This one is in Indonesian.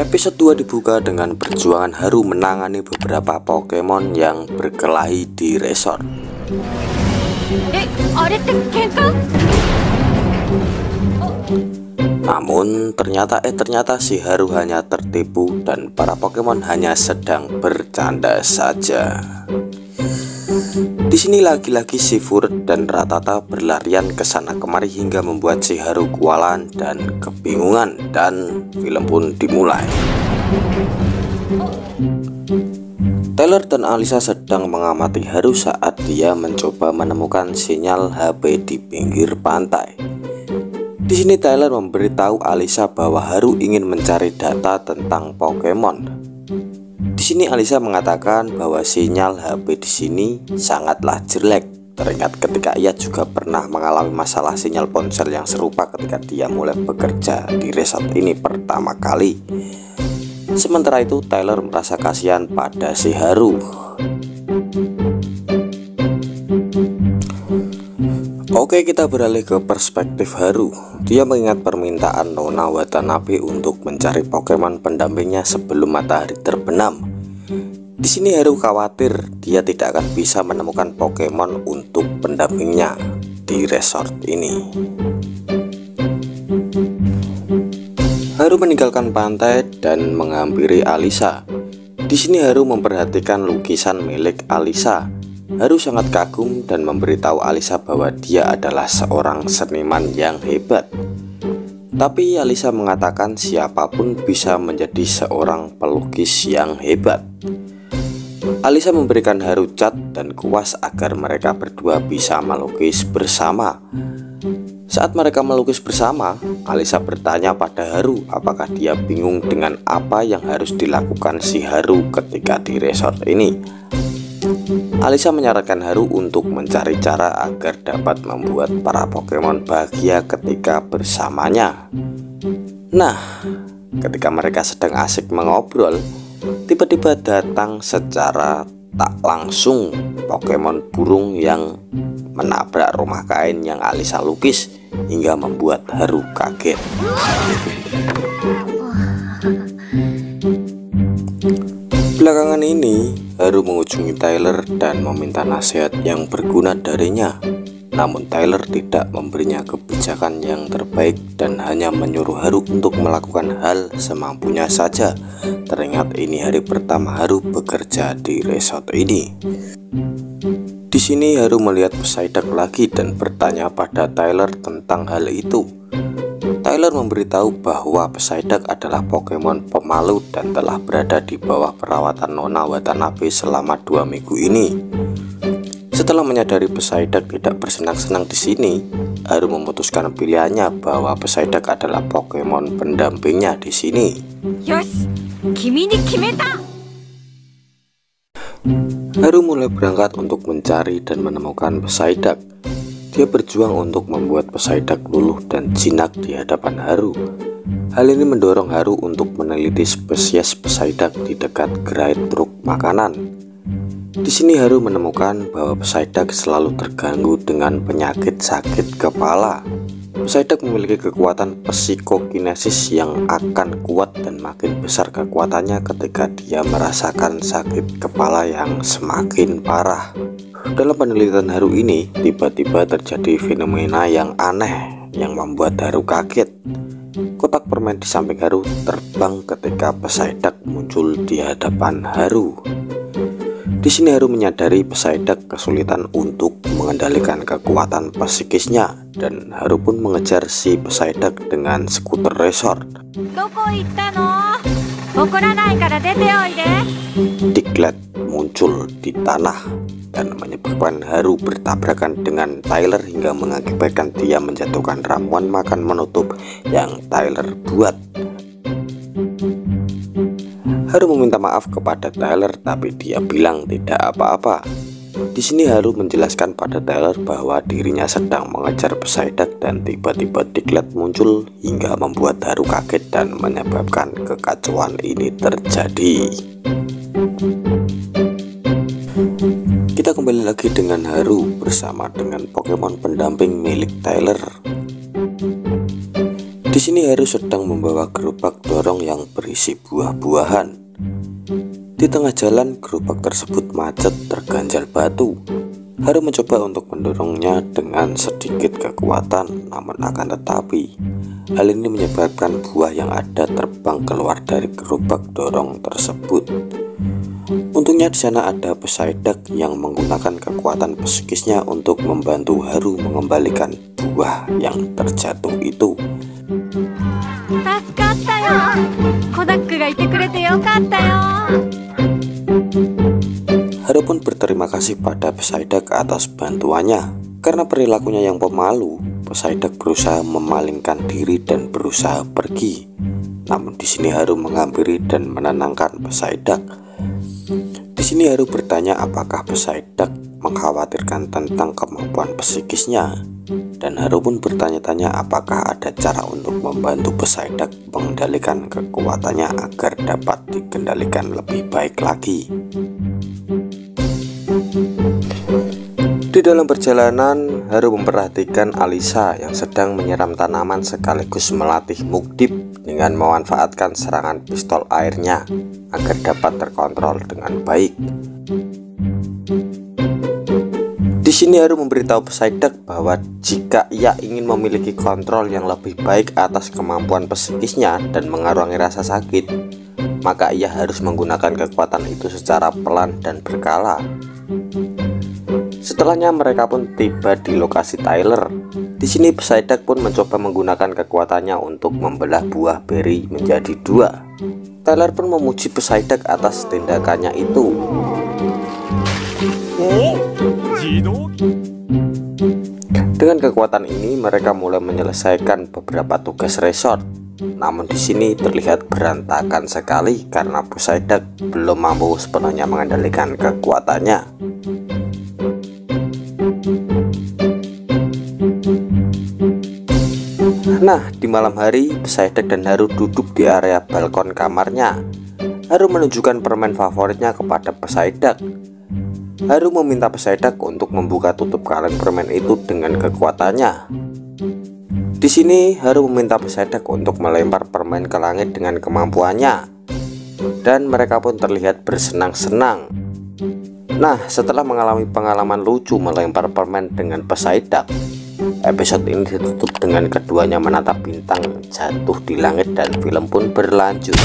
Episode 2 dibuka dengan perjuangan Haru menangani beberapa Pokemon yang berkelahi di resort. Namun ternyata si Haru hanya tertipu dan para Pokemon hanya sedang bercanda saja. Di sini lagi-lagi si Furret dan Rattata berlarian ke sana kemari hingga membuat si Haru kewalahan dan kebingungan, dan film pun dimulai. Tyler dan Alisa sedang mengamati Haru saat dia mencoba menemukan sinyal HP di pinggir pantai. Di sini Tyler memberitahu Alisa bahwa Haru ingin mencari data tentang Pokemon. Di sini Alisa mengatakan bahwa sinyal HP di sini sangatlah jelek. Teringat ketika ia juga pernah mengalami masalah sinyal ponsel yang serupa ketika dia mulai bekerja di resort ini pertama kali. Sementara itu Tyler merasa kasihan pada si Haru. Oke, kita beralih ke perspektif Haru. Dia mengingat permintaan Nona Watanabe untuk mencari Pokemon pendampingnya sebelum matahari terbenam. Di sini Haru khawatir dia tidak akan bisa menemukan Pokemon untuk pendampingnya di resort ini. Haru meninggalkan pantai dan menghampiri Alisa. Di sini Haru memperhatikan lukisan milik Alisa. Haru sangat kagum dan memberitahu Alisa bahwa dia adalah seorang seniman yang hebat. Tapi Alisa mengatakan siapapun bisa menjadi seorang pelukis yang hebat. Alisa memberikan Haru cat dan kuas agar mereka berdua bisa melukis bersama. Saat mereka melukis bersama, Alisa bertanya pada Haru apakah dia bingung dengan apa yang harus dilakukan si Haru ketika di resort ini. Alisa menyarankan Haru untuk mencari cara agar dapat membuat para Pokemon bahagia ketika bersamanya. Nah, ketika mereka sedang asik mengobrol, tiba-tiba datang secara tak langsung Pokemon burung yang menabrak rumah kain yang Alisa lukis hingga membuat Haru kaget. Belakangan ini, Haru mengunjungi Tyler dan meminta nasihat yang berguna darinya. Namun Tyler tidak memberinya kebijakan yang terbaik dan hanya menyuruh Haru untuk melakukan hal semampunya saja. Teringat ini hari pertama Haru bekerja di resort ini. Di sini Haru melihat Psyduck lagi dan bertanya pada Tyler tentang hal itu. Tyler memberitahu bahwa Psyduck adalah Pokemon pemalu dan telah berada di bawah perawatan Nona Watanabe selama 2 minggu ini. Setelah menyadari Psyduck tidak bersenang-senang di sini, Haru memutuskan pilihannya bahwa Psyduck adalah Pokemon pendampingnya di sini. Yosh, kimi ni kimeta. Haru mulai berangkat untuk mencari dan menemukan Psyduck. Dia berjuang untuk membuat Psyduck luluh dan jinak di hadapan Haru. Hal ini mendorong Haru untuk meneliti spesies Psyduck di dekat gerai truk makanan. Di sini Haru menemukan bahwa Psyduck selalu terganggu dengan penyakit sakit kepala. Psyduck memiliki kekuatan psikokinesis yang akan kuat dan makin besar kekuatannya ketika dia merasakan sakit kepala yang semakin parah. Dalam penelitian Haru ini, tiba-tiba terjadi fenomena yang aneh yang membuat Haru kaget. Kotak permen di samping Haru terbang ketika Psyduck muncul di hadapan Haru. Di sini Haru menyadari Psyduck kesulitan untuk mengendalikan kekuatan psikisnya, dan Haru pun mengejar si Psyduck dengan skuter resort. Diglett muncul di tanah dan menyebabkan Haru bertabrakan dengan Tyler hingga mengakibatkan dia menjatuhkan ramuan makan menutup yang Tyler buat. Haru meminta maaf kepada Tyler, tapi dia bilang tidak apa-apa. Di sini Haru menjelaskan pada Tyler bahwa dirinya sedang mengejar Psyduck dan tiba-tiba Diglett muncul hingga membuat Haru kaget dan menyebabkan kekacauan ini terjadi. Kita kembali lagi dengan Haru bersama dengan Pokemon pendamping milik Tyler. Di Di sini Haru sedang membawa gerobak dorong yang berisi buah-buahan. Di tengah jalan, gerobak tersebut macet terganjal batu. Haru mencoba untuk mendorongnya dengan sedikit kekuatan, namun akan tetapi hal ini menyebabkan buah yang ada terbang keluar dari gerobak dorong tersebut. Untungnya di sana ada Poseidon yang menggunakan kekuatan psikisnya untuk membantu Haru mengembalikan buah yang terjatuh itu. Haru pun berterima kasih pada Poseidon atas bantuannya. Karena perilakunya yang pemalu, Poseidon berusaha memalingkan diri dan berusaha pergi. Namun di sini Haru menghampiri dan menenangkan Poseidon. Di sini Haru bertanya apakah Poseidon mengkhawatirkan tentang kemampuan psikisnya. Dan Haru pun bertanya-tanya apakah ada cara untuk membantu Poseidon mengendalikan kekuatannya agar dapat dikendalikan lebih baik lagi. Di dalam perjalanan, Haru memperhatikan Alisa yang sedang menyiram tanaman sekaligus melatih Mukdip dengan memanfaatkan serangan pistol airnya agar dapat terkontrol dengan baik. Di sini Haru memberitahu Poseidon bahwa jika ia ingin memiliki kontrol yang lebih baik atas kemampuan psikisnya dan mengurangi rasa sakit, maka ia harus menggunakan kekuatan itu secara pelan dan berkala. Setelahnya mereka pun tiba di lokasi Tyler. Di sini Poseidon pun mencoba menggunakan kekuatannya untuk membelah buah beri menjadi dua. Tyler pun memuji Poseidon atas tindakannya itu. Dengan kekuatan ini mereka mulai menyelesaikan beberapa tugas resort. Namun di sini terlihat berantakan sekali karena Poseidon belum mampu sepenuhnya mengendalikan kekuatannya. Nah, di malam hari Poseidon dan Haru duduk di area balkon kamarnya. Haru menunjukkan permen favoritnya kepada Poseidon. Haru meminta Poseidon untuk membuka tutup kaleng permen itu dengan kekuatannya. Di sini Haru meminta Poseidon untuk melempar permen ke langit dengan kemampuannya, dan mereka pun terlihat bersenang-senang. Nah, setelah mengalami pengalaman lucu melempar permen dengan Poseidon, episode ini ditutup dengan keduanya menatap bintang jatuh di langit dan film pun berlanjut.